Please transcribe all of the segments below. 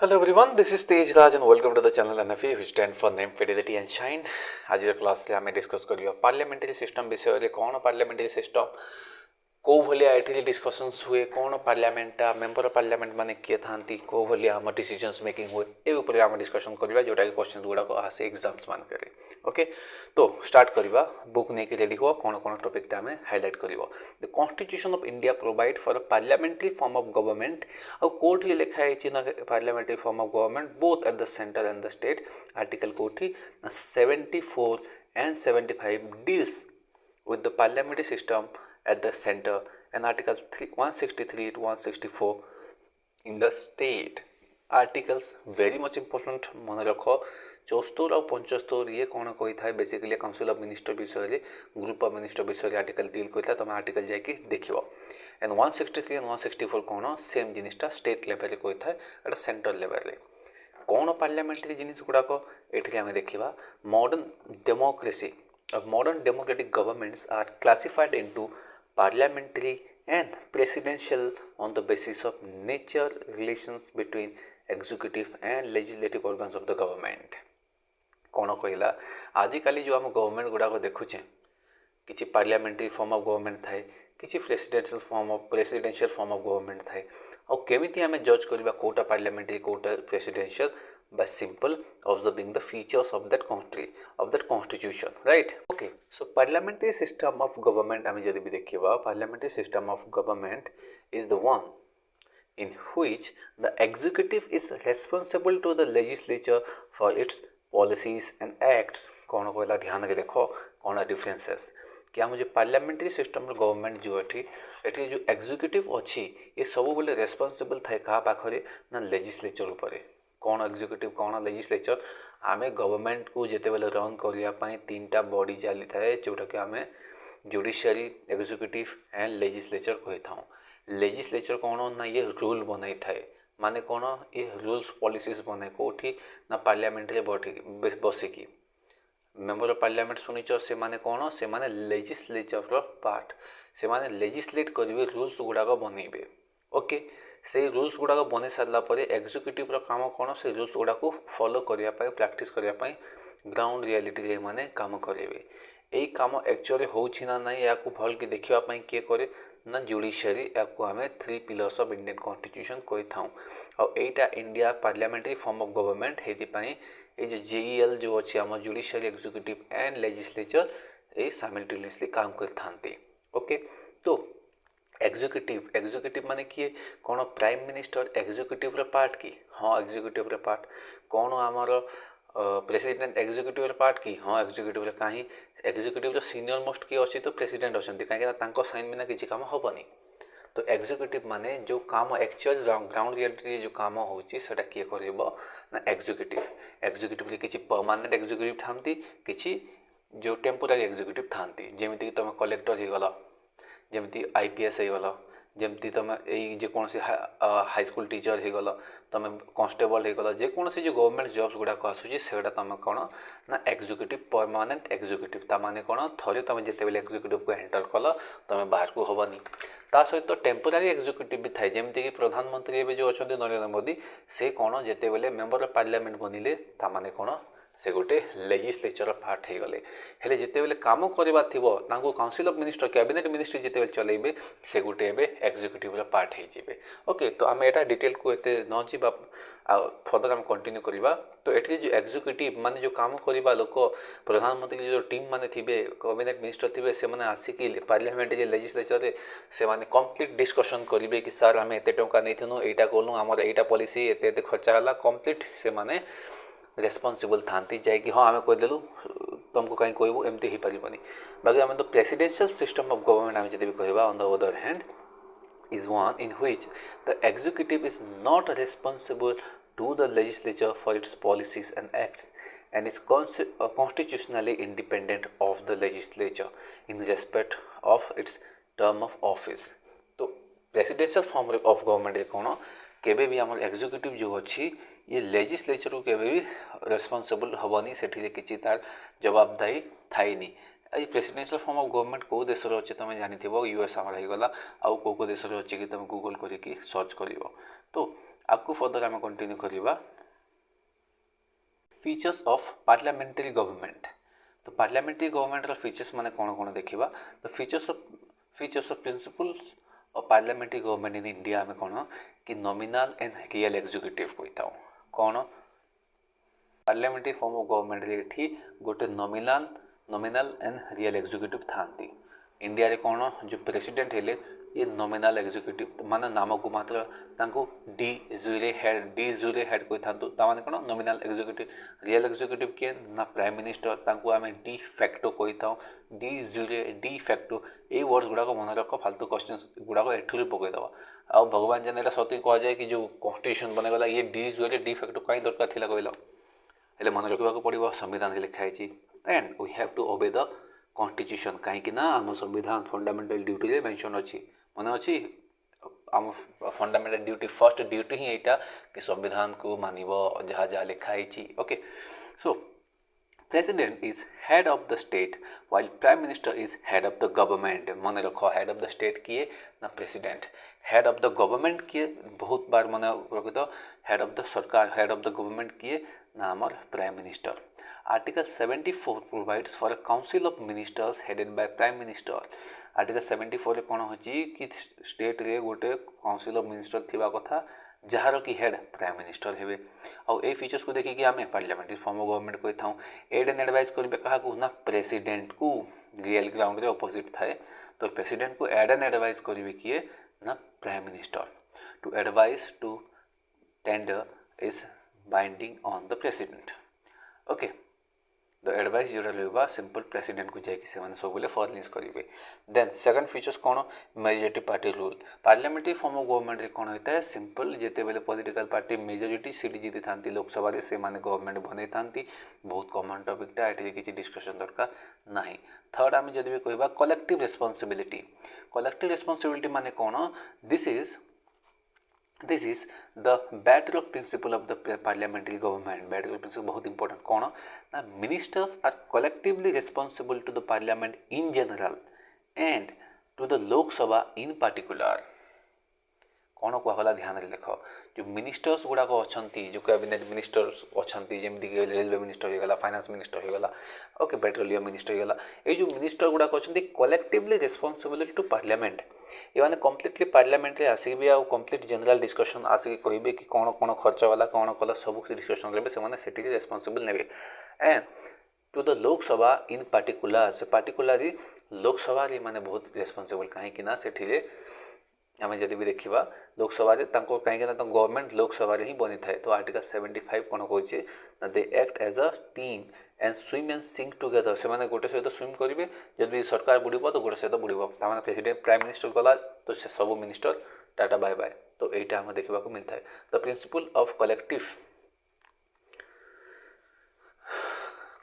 Hello everyone, this is Tej Raj and welcome to the channel NFA which stand for Name, Fidelity and Shine. आज class रे आमे discuss करियो parliamentary system विषय रे कोन parliamentary system को भलिया एठी discussions हुए कोन पार्लियामेंट मेंबर ऑफ पार्लियामेंट माने किए थांती को भलिया हम डिसीजंस मेकिंग हुए ए ऊपर हम डिस्कशन करबा जोटा के क्वेश्चन गुडा को आसे एग्जाम्स मान करे ओके तो स्टार्ट करबा बुक ने के रेडी हो कोन कोन टॉपिक ता हमें हाईलाइट करबो the constitution of India provide for a parliamentary form of government और कोर्ट ही लिखा है चिना parliamentary form of government both at the centre and the state article कोठी 74 and 75 deals with the parliamentary system at the center and articles 163 to 164 in the state. Articles very much important मन रख 74 और 75 ये कौन कही था basically council of minister विषय group of minister विषय आर्टिकल डील करता तुम आर्टिकल जाकि देखियो एंड 163 एंड 164 कौन सेम जिनिसटा स्टेट लेवल कही था एटा सेंट्रल लेवल रे कौन पार्लियामेंटरी जिनिस गुड़ाक ये आम देखा modern democracy modern democratic governments are classified into parliamentary and presidential on the basis of nature relations between executive and legislative organs of the government. कौन कहला आजिकल जो आम गवर्नमेंट गुड़ाक देखुचे किसी पार्लियामेंटरी फॉर्म ऑफ गवर्नमेंट थाए किसी प्रेसिडेंशियल फॉर्म ऑफ गवर्नमेंट थाए और केमिति आम जज करबा कोटा पार्लियामेंटरी कोटा presidential by simple observing the features of that country of that constitution, right? Okay, so parliamentary system of government आम जदि भी देखिबा parliamentary system of government is the one in which the executive is responsible to the legislature for its policies and acts. कौन कहला ध्यान के देखो कौन डिफरेंसेस क्या मुझे पार्लियामेंटरी सिस्टम गवर्नमेंट जो एठी जो एग्जीक्यूटिव अच्छी ये सब बेले रेस्पॉन्सिबल थाए क्या पाखरे ना लेजिस्लेचर उपर कौन एग्जीक्यूटिव कौन लेजिस्लेचर आमे गवर्नमेंट को जिते बेले रन करने तीन टा बॉडी चली थाए जोटा कि आमे जुडिशियरी एग्जीक्यूटिव एंड लेजिस्लेचर कही था लेजिस्लेचर कौन ना ये रूल बनई थाए माने कौन ये रूल्स पॉलिसीज बने कोठी ना पार्लियामेंट बसिकी मेंबर ऑफ पार्लियामेंट सुनिच से माने कौन से माने लेजिस्लेचर पार्ट से माने लेजिस्लेट करेंगे रूल्स गुड़ाक बनइबे ओके से रूल्स गुड़ाक बन सारापर एग्जीक्यूटिव काम कौन से रूल्स गुड़ाक फॉलो करने प्रैक्टिस करने ग्राउंड रियलिटी माने काम करेंगे यही काम एक्चुअली होछि ना नहीं या भल कि देखापी किए करे ना जुडिशियरी या आम 3 पिलर्स ऑफ इंडियन कॉन्स्टिट्यूशन कही था और यहीटा India parliamentary form of government ये जो जेईएल जो अच्छी आम जुडिशियरी एग्जीक्यूटिव एंड लेजिस्लेचर ये साइमल्टेनियसली काम करते ओके तो एग्जीक्यूटिव माने किए कौन प्राइम मिनिस्टर एग्जीक्यूटिव पार्ट की हाँ एग्जीक्यूटिव पार्ट कौन आमर प्रेसिडेंट एग्जीक्यूटिव पार्ट की हाँ एग्जीक्यूटिव कहीं एग्जीक्यूटिव सीनियर मोस्ट किए अच्छी तो प्रेसिडेंट अच्छा कहीं साइन बिना किसी काम हेनी तो एग्जीक्यूटिव माने जो काम एक्चुअल ग्राउंड रियलिटी जो काम होची सेटा किए करिवो ना एग्जीक्यूटिव किसी परमानेंट एग्जीक्यूटिव थांती किसी जो टेम्पोरारी एग्जीक्यूटिव थांती जेमिति तुम कलेक्टर हो गला जमती आईपीएस हो गला जमती तुम यही जेकोसी हाईस्कूल टीचर हो गला तुम कांस्टेबल हो गला जेकोसी जो गवर्नमेंट जॉब्स गुड़ाक आसूँ से तुम कौन ना एग्जीक्यूटिव परमानेंट एग्जीक्यूटिव ताने कौन थे तुम जिते बेले एग्जीक्यूटिव को एंटर कल तुम बाहर को हेनी ता सहित तो टेम्पोरारी एग्जीक्यूटिव भी थाए जमीक प्रधानमंत्री एवं जो अच्छा नरेंद्र मोदी से कौन जिते बेले मेंबर ऑफ पार्लियामेंट बनइले ताने कौन से गोटे लेजिस्लेचर पार्ट हो गले हेले जिते बेले काम करवा थी council of minister cabinet ministry जिते बेले चलेबे से गोटे एग्जीक्यूटिव पार्ट हो ओके तो आम एटा डिटेल को एते न जीवा फर्दर आम कंटिन्यू करवा तो ये जो एग्जीक्यूटिव माने जो काम करवा लोक प्रधानमंत्री जो टीम माने थिबे कैबिनेट मिनिस्टर थिबे से माने आसिकी पार्लियामेंट लेजिस्लेचर से माने कंप्लीट डिस्कशन करेंगे कि सर आम एते टंका नहींथुनु एटा कलु आमर एटा पॉलिसी एते एते खर्चा है कंप्लीट से माने रेस्पॉन्सिबल थांती जाकि हाँ आम कहीदेलु तुमको कहीं कहबू एमती हो पारबनी बाकी आम तो प्रेसिडेंशियल सिस्टम ऑफ गवर्नमेंट आम जब कहवा on the other hand is one in which the executive is not responsible to the legislature for its policies and acts and is constitutionally independent of the legislature in respect of its term of office. तो presidential form of government कौन केबे भी आम executive जो अच्छी ये legislature को केबे भी रेस्पॉन्सिबल हेनी से किसी तार जवाबदारी थाईनी ये प्रेसिडेंशियल फॉर्म ऑफ गवर्नमेंट कौ देश अच्छे तुम जानी यूएस आमर होगला आउ कौ देश अच्छे कि तुम गूगल करके सर्च कर तो आपको फर्दर आम कंटिन्यू करवा फीचर्स ऑफ पार्लियामेंटरी गवर्नमेंट। तो पार्लियामेंटरी गवर्नमेंट रो फीचर्स माने कौन कौन देखा। तो features of principles of parliamentary government in India आम कौन कि नॉमिनल एंड रियल एग्जीक्यूटिव कही था। कौन पार्लियामेंटरी फॉर्म ऑफ गवर्नमेंट ये गोटे नॉमिनल एंड रियल एग्जीक्यूटिव था। इंडिया रे कौन जो प्रेसिडेंट हेले ये नॉमिनल एग्जीक्यूटिव माने नाम को मात्र तांको डी जुरे हेड कोई था। ताने कौन नॉमिनल एग्जीक्यूटिव। रियल एग्जीक्यूटिव किए ना प्राइम मिनिस्टर तांको आमे डी फैक्टो कोई था। डी फैक्टो ये वर्ड्स गुड़ाक मन रख फालतू क्वेश्चंस गुड़ाक एठू पकईदब। आ भगवान जाने सती कह जाए कि जो कॉन्स्टिट्यूशन बनेगला ये डी जुरे डी फैक्टो कहीं दरकार थी कहल हेले मन रखा पड़ो संविधान लिखाई and we have to obey the constitution कहीं आम संविधान फंडामेंटल ड्यूटी मेंशन अच्छी मन अच्छी आम फंडामेंटल ड्यूटी फर्स्ट ड्यूटी ही यहाँ कि संविधान को मानव जहाँ जहाँ लिखाई। Okay so president is head of the state while prime minister is head of the government. मन रख हेड ऑफ द स्टेट किए ना president. Head of the government किए बहुत बार मन रख दो हेड ऑफ द सरकार हेड ऑफ द गवर्नमेंट किए ना आमर prime minister. Article 74 provides for a council of ministers headed by prime minister. Article 74 कौन होची कि स्टेट रे गोटे काउंसिल ऑफ मिनिस्टर थिबा कथा जार कि हेड प्राइम मिनिस्टर हेबे। आ ए फीचर्स को देखिए आम पार्लियामेंटरी फॉर्म ऑफ गवर्नमेंट कही था। एड एंड एडवाइस करेंगे क्या ना प्रेसिडेंट को रियल ग्राउंड रे अपोजिट थाए। तो प्रेसिडेंट को एड एंड एडवाइस करेंगे किए ना prime minister. To advice to tender is binding on the president. Okay the advice जोड़ा रहा सिंपल प्रेसिडेंट को जाकि सब फर्निश करेंगे। देन सेकंड फीचर्स कौन majority party rule. Parliamentary form of government कौन होता है सिंपल जिते बेले पॉलिटिकल पार्टी मेजोरिटी सीट जीति था लोकसभा से गवर्नमेंट बन था। बहुत कमन टॉपिकटा ये किसी डिस्कशन दरकार ना। थर्ड आम जब भी कह कलेक्टिव रेस्पॉन्सिबिलिटी। कलेक्टिव रेस्पॉन्सिबिलिटी माने कौन this is the bedrock principle of the parliamentary government। bedrock principle बहुत important कौन ना ministers are collectively responsible to the parliament in general and to the Lok Sabha in particular। कौन कहला ध्यान रे देख जो मिनिस्टर्स गुड़ाक अच्छा जो कैबिनेट मिनिस्टर्स अच्छा जमीक रेलवे मिनिस्टर होगा फाइनेंस मिनिस्टर होगा ओके पेट्रोलियम मिनिस्टर होगा ये जो मिनिस्टर गुड़ाक अच्छा कलेक्टिवली रेस्पॉन्सिबल टू पार्लियामेंट। ये कम्प्लीटली पार्लियामेंट रे आसिक आ कम्प्लीट जनरल डिस्कशन आसिक कहे कि कौन कौन खर्च वाला कौन कला सब डिस्कशन करेंगे से रेस्पॉन्सिबल ने। And to the Lok Sabha in particular से पार्टिकुलरली लोकसभा माने बहुत रेस्पॉन्सिबल कहीं से आम जब भी देखा लोकसभा कहीं गवर्नमेंट लोकसभा ही बनी थाए। तो आर्टिकल 75 कौन कहे they act as a team and swim and sink together. से गोटे सहित स्विम करेंगे जब सरकार बुड़ब तो गोटे सहित बुड़ब ताने प्रेसिडेंट प्राइम मिनिस्टर गला तो सब मिनिस्टर टाटा बाय बाय। तो यहाँ आम देखा मिलता है the principle of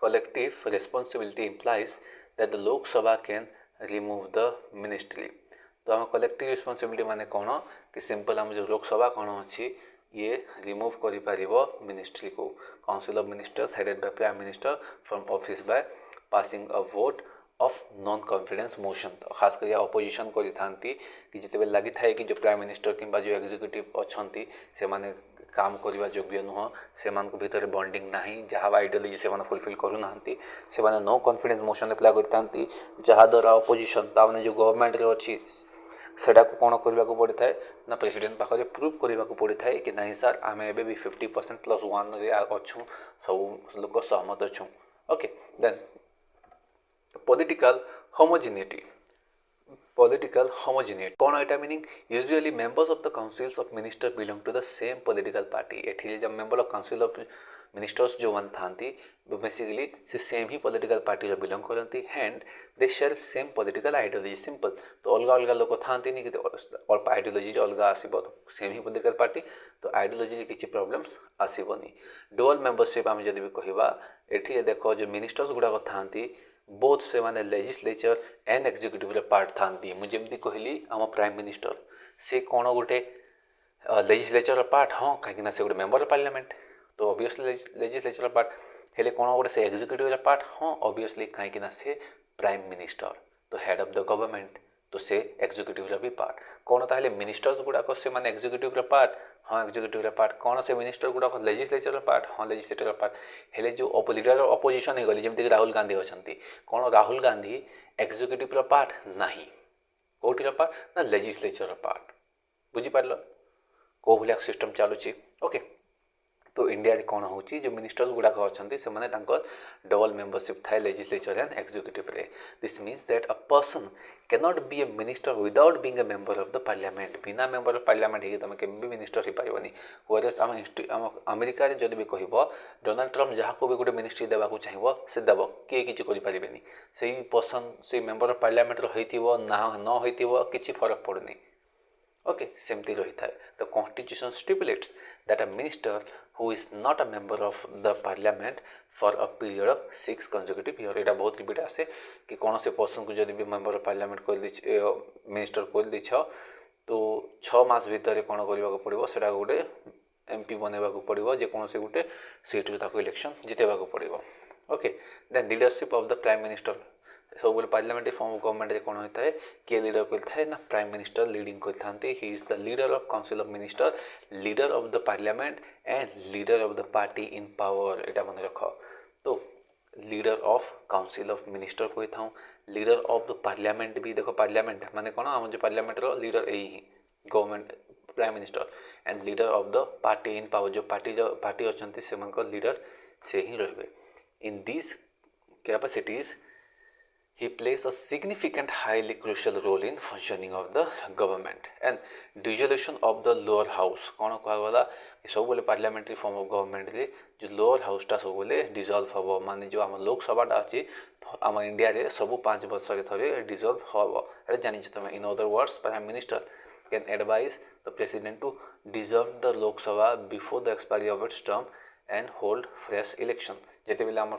collective responsibility implies that the Lok Sabha can remove the ministry। तो आम कलेक्टिव रिस्पांसिबिलिटी माने कौन कि सिंपल आम जो लोकसभा कौन अच्छी ये रिमूव कर मिनिस्ट्री को council of ministers headed by prime minister from office by passing a vote of non confidence motion. तो खास कर अपोजिशन करी कि जिते लगी थाए कि जो प्राइम मिनिस्टर कि जो एग्जीक्यूटिव अच्छा से काम करने योग्य नुह से भितर बॉन्डिंग ना जहाँ आइडियोलॉजी से फुलफिल करूना से नो कॉन्फिडेंस मोशन अप्लाई करता जहाँ द्वारा अपोजिशन ताने जो गवर्नमेंट रे अच्छी सेटा को कौन करने को पड़ी थाए ना प्रेसिडेंट पाखे प्रूव करने को पड़ी थाए कि नहीं सर आम ए भी 50% + 1 रे अच्छू सब लोग सहमत अच्छू। Okay then political homogeneity. कौन एटा meaning usually members of the councils of minister belong to the same political party. एठी जब member of council of ministers जो वन था बेसिकली से सेम ही पॉलिटिकल पार्टी जो बिलोंग करती and they share same political ideology. Simple तो अलग अलग लोग था कि अल्प आइडियोलॉजी अलग आसो तो सेम ही पॉलिटिकल पार्टी तो आइडियोलॉजी किसी प्रॉब्लम्स आसबनी। डुअल मेंबरशिप आम जब भी कहवा ये देख जो मिनिस्टर्स गुड़ाक था बोथ से माने लेजिस्लेचर एंड एग्जीक्यूटिव पार्ट था। मुझे कहली आम प्राइम मिनिस्टर से कौन गोटे लेजिस्लेचर पार्ट हाँ कहीं से गोटे मेंबर ऑफ पार्लियामेंट तो ऑब्वियसली लेजिस्लेचर पार्ट हेले कौन गोटे से एग्जीक्यूटिव पार्ट हाँ ऑब्वियसली कहीं से प्राइम मिनिस्टर तो हेड ऑफ द गवर्नमेंट तो से एग्जीक्यूटिव भी पार्ट कौन ताहले मिनिस्टर्स गुड़ाक से माने एग्जीक्यूटिव पार्ट हाँ एग्जीक्यूटिव पार्ट कौन से मिनिस्टर गुड़ाक लेजिस्लेचर पार्ट हाँ लेजिस्लेचर पार्ट हेले जो लीडर अपोजिशन हो गली जमीक राहुल गांधी अच्छा कौन राहुल गांधी एग्जीक्यूटिव पार्ट नहीं कौटिर पार्ट ना लेजिस्लेचर पार्ट बुझीपार कौ भाया सिस्टम चलुची ओके तो इंडिया रे कौन हो जो मिनिस्टर्स गुड़ाक अच्छा से माने डबल मेंबरशिप थाए लेजिस्लेचर एंड एग्जीक्यूटिव रे this means that a person cannot be A minister without being a member of the parliament बिना मेंबर ऑफ पार्लियामेंट ही तुम केबे मिनिस्टर हो पारबनी व्हेयरएज आम अमेरिका रे जदि भी कहब डोनाल्ड ट्रम्प जहाँ को भी गोटे मिनिस्ट्री देवाक चाहिए से देव किए किसी करें से पर्सन से मेंबर ऑफ पार्लियामेंट रही ना न होइथिबो किछि फरक पड़ुनी ओके सेमती रही था the constitution stipulates that a minister who is not a member of the parliament for a period of 6 consecutive year एटा बहुत रिपीट आसे कि कौन से पर्सन को जब भी मेंबर ऑफ पार्लियामेंट कर मिनिस्टर कर दी तो 6 मास भितर कौन करने पड़ो से गोटे एमपी बनवा पड़ो जेकोसी गोटे सीट रू इलेक्शन जितेबा पड़ो okay then leadership of the prime minister सब पार्लियामेंट्री फॉर्म ऑफ गवर्नमेंट कौन होता है किए लीडर करता ना प्राइम मिनिस्टर लीडिंग करते he is the leader of council of minister leader of the parliament and leader of the party in power एटा मन रख तो leader of council of minister कही था लीडर ऑफ द पार्लियामेंट भी देख parliament माने कौन आम जो पार्लियामेंट लीडर यही government prime minister and leader of the party in power जो पार्टी अच्छा से लीडर से ही रहे in this capacities he plays a significant highly crucial role in functioning of the government and dissolution of the lower house कौन कहला सब बोले parliamentary form of government रे जो लोअर हाउस टा सब बोले डिसॉल्व हम माने जो आम लोकसभा टा अच्छी आम इंडिया रे सब 5 वर्ष थे डिसॉल्व हम अरे जानी तुम in other words prime minister can advise the president to dissolve the Lok Sabha before the expiry of its term and hold fresh election जिते बेले आम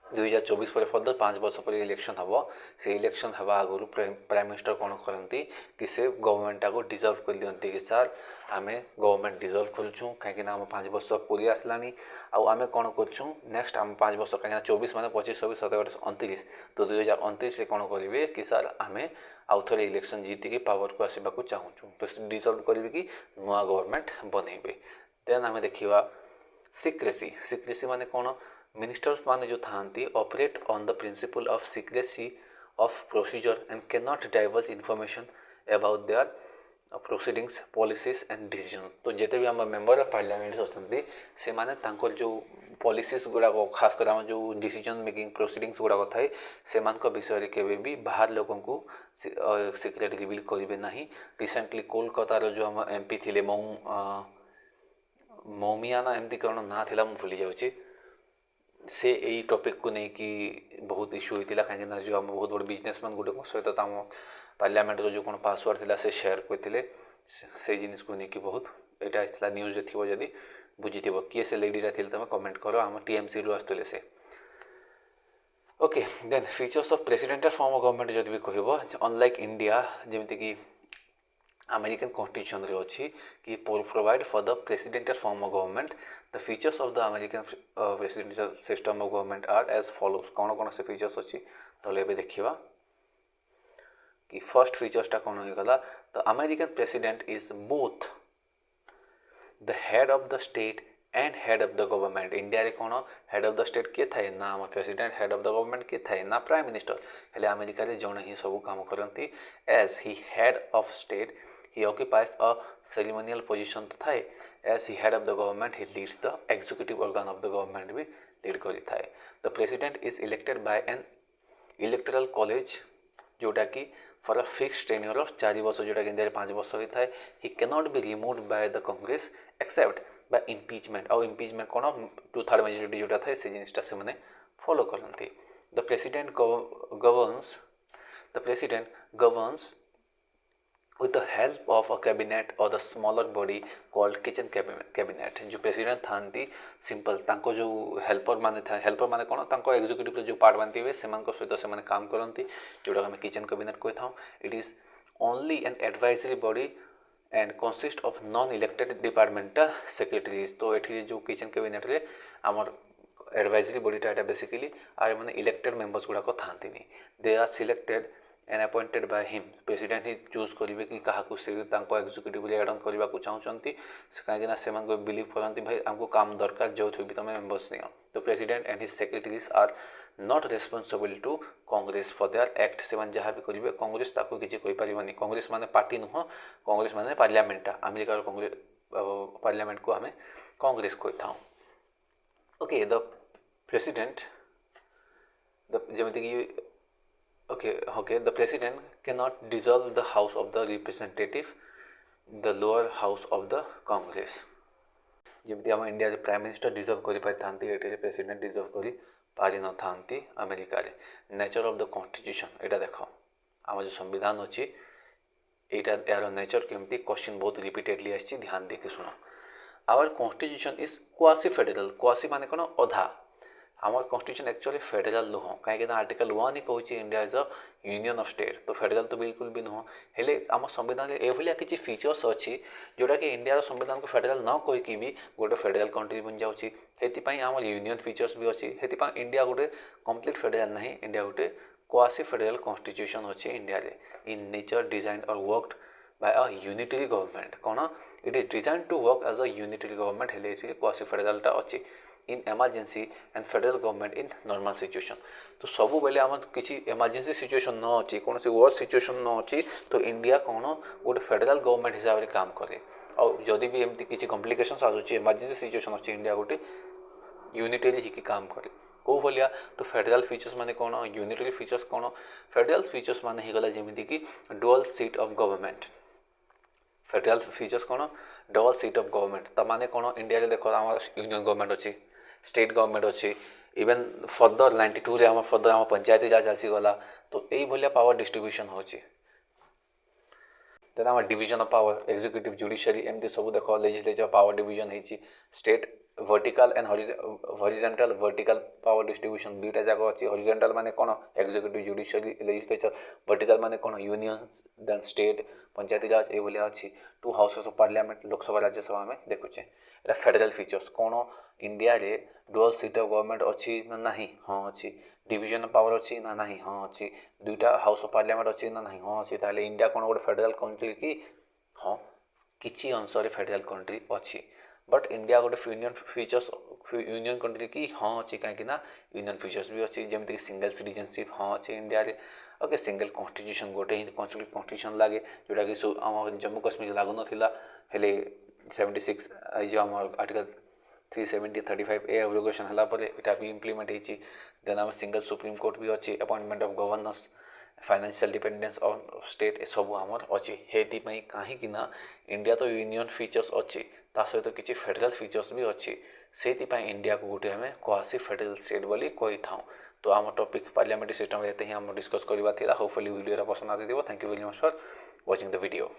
2024 पर फर्दर 5 वर्ष पर इलेक्शन हम से इलेक्शन हवा आगु प्राइम मिनिस्टर कौन करती कि से गवर्नमेंट को डिजर्व कर दिखती कि सार आम गवर्नमेंट डिजर्व करूँ कहीं आम 5 वर्ष पूरी आसलानी आम कौन करूँ नेक्स्ट आम 5 वर्ष कहीं 24 माने 25 26 27 29 तो 2029 कौन करेंगे कि सार आम आउ थे इलेक्शन जीतिकी पावर को आसवाक चाहूँ तो डिजर्व करेंगे कि नुआ गवर्नमेंट बनइबे देन आम देखा सिक्रेसी माने कौन मिनिस्टर्स माने जो थांती operate on the principle of secrecy of procedure and can not divulge information about their proceedings policies and decision तो जिते भी आम मेंबर ऑफ पार्लियामेंट अच्छा से माने तांकर जो पॉलिसीज गुड़ाक खासकर आम जो डिसीजन मेकिंग प्रोसीडिंग्स गुड़ाक थाए से विषय केवे भी बाहर लोगों को सिक्रेट रिवील करेंगे ना रिसेंटली कोलकातार जो आम एमपी थे मौमियाना एमती कौन ना था भूली जाऊँगी से यही टॉपिक को नहीं कि बहुत इश्यू होता कहीं जो आम बहुत बड़ बिजनेसमैन गोटे सहित आम पार्लियामेंट जो कौन पासवर्ड था से शेयर करते से जिनिस को लेकिन बहुत यहाँ आसाला न्यूज थी जदि बुझी किए से लेडीटा थी तुम कमेंट कर आम टीएमसी रू आसुले से okay then features of presidential form of government जब भी कह अनलाइक इंडिया जमीक अमेरिकन कॉन्स्टिट्यूशन रे अच्छी कि provide for the presidential form of government the features of the American presidential system of government are as follows कौन से features अच्छी तो ये देखा कि फर्स्ट फीचर्सटा कौन होगा the American president is both the head of the state and head of the government India रे कौन हेड ऑफ द स्टेट किए थाए ना आम president head of the government किए थाए ना प्राइम मिनिस्टर हेले अमेरिका रे जौन ही सब काम करती as he head of state he occupies a ceremonial position तो थाए as he head of the government he leads the executive organ of the government भी lead करी थाए the president is elected by an electoral college जोटा कि for a fixed tenure of 4 वर्ष जोटा कि इंडिया 5 वर्ष होता है he cannot be removed by the congress except by impeachment और impeachment कौन 2/3 majority जोटा था से जिनिसटा से माने फॉलो करती the president governs with the help of a cabinet or the smaller body called kitchen cabinet जो प्रेसिडेंट थांती सिंपल तांको जो हेल्पर माने कौन तांको एग्जीक्यूटिव जो पार्ट बनती है सहित से काम करती जोटा आम किचन कैबिनेट कही था it is only an advisory body and consist of non elected departmental secretaries तो ये जो किचन कैबिनेट रे आमर एडवाइजरी बॉडीटा बेसिकली आर मैंने इलेक्टेड मेंबर्स गुड़ाक था they are selected and appointed by him president he choose करेंगे कि क्या से एक्जिक्यूटिव एड ऑन करने को चाहते कहीं से बिलीव करती भाई आमको काम दरकार जो भी तुम मेम्बर्स नियो तो president and his secretaries are not responsible to congress for their act से जहाँ भी करेंगे कांग्रेस ताको किसी कहीपरि कांग्रेस माने पार्टी नुह कांग्रेस माने पार्लियामेंट अमेरिकार कांग्रेस पार्लियामेंट को आम कांग्रेस कही था ओके द प्रेसिडेंट जमीक okay the president cannot dissolve the house of the representative the lower house of the congress जमी आम इंडिया प्राइम मिनिस्टर डिजर्व कर पारि प्रेसिडेंट डिजर्व कर पारि न था America nature of the constitution यहाँ देख आम जो संविधान अच्छी यहाँ यार नेचर केमती क्वेश्चन बहुत रिपीटेडली आसी ध्यान देके शुण our constitution is quasi federal quasi माने कौन अधा आम कॉन्स्टिट्यूशन एक्चुअली फेडरल नुह कहीं आर्टिकल 1 ही कहूँ India is a union of state तो फेडरल तो बिल्कुल भी नुह हेले आम संविधान एभलिया किसी फीचर्स अच्छी जोटा कि इंडिया संविधान को फेडरल न कहीकि भी गोटे फेडरल कंट्री बन जाऊँगी आम यूनियन फीचर्स भी अच्छी इंडिया गोटे कंप्लीट फेडरल ना इंडिया गोटे क्वासी फेडरल कॉन्स्टिट्यूशन अच्छी इंडिया इन नेचर डिजाइन और worked by a unitary government कौन it is design to work as a unitary government हेले क्वासी फेडरलटा अच्छी in emergency and federal government in normal situation तो सब बेले आम किसी एमरजेंसी सिचुएशन न अच्छी कौन सी वर्स सिचुएशन न अच्छी तो इंडिया कौन गोटे फेडरल गवर्नमेंट हिसाब से काम करे और जदि भी एमती किसी कॉम्प्लिकेशंस आसूँ एमरजेंसी सिचुएशन अच्छी इंडिया गोटे यूनिटरी ही काम करे कौ भाया तो फेडरल फीचर्स माने कौन यूनिटरी फीचर्स कौन फेडरल फीचर्स माने ही गला जमीती कि dual seat of government federal features कौन डबल सीट ऑफ गवर्नमेंट तो माने कौन इंडिया देख आम यूनियन गवर्नमेंट अच्छी स्टेट गवर्नमेंट अच्छी इवेन फर्दर 92 आम फर्दर आम पंचायती राज आसीगला तो यही भाया पावर डिस्ट्रीब्यूशन होची देन आम division of power executive judiciary एमती सब देख लेजिस्लेचर पावर डिविजन होती state vertical and horizontal vertical power distribution दुईटा जाक अच्छी हॉरिजॉन्टल माने कौन एग्जीक्यूटिव जुडिशियरी लेजिस्लेचर वर्टिकल माने कौन यूनियन देन स्टेट पंचायती राज ये अच्छी to houses of parliament Lok Sabha Rajya Sabha में देखुचे एटा फेडरल फीचर्स कौन इंडिया रे डुअल सीट ऑफ गवर्नमेंट अच्छी ना नहीं हाँ अच्छी डिविजन ऑफ पावर अच्छी ना नहीं हाँ अच्छी दुईटा हाउस ऑफ पार्लियामेंट अच्छी ना नहीं हाँ अच्छी ताले इंडिया कौन गोटे फेडरल कंट्री कि हाँ किसी अंश फेडरल कंट्री अच्छी बट इंडिया गोटे यूनियन फीचर्स यूनियन कंट्री कि हाँ अच्छी कहीं यूनियन फीचर्स भी अच्छी जमीक सिंगल सिटीजनशिप हाँ अच्छी इंडिया रे ओके सिंगल कॉन्स्टिट्यूशन गोटे ही कॉन्स्टिट्यूशन लगे जोटा कि आम जम्मू काश्मीर लागू नाला हेले 76 जो आम आर्टिकल 370 35 ए एब्रोगेशन है यहाँ भी इम्प्लीमेंट होती देन आम सिंगल सुप्रीम कोर्ट भी अच्छी appointment of governors financial dependence on state सब आमर अच्छी हेती कहीं इंडिया तो यूनियन फीचर्स अच्छी ता सहित तो किसी फेडरल फीचर्स भी अच्छी से इंडिया को गोटे आम क्वासी फेडरल स्टेट बोली कही था तो आम टॉपिक पार्लियामेंट्री सिस्टम ये आम डिस्कस करवा होपफुली वीडियो पसंद आसी thank you very much for watching the video.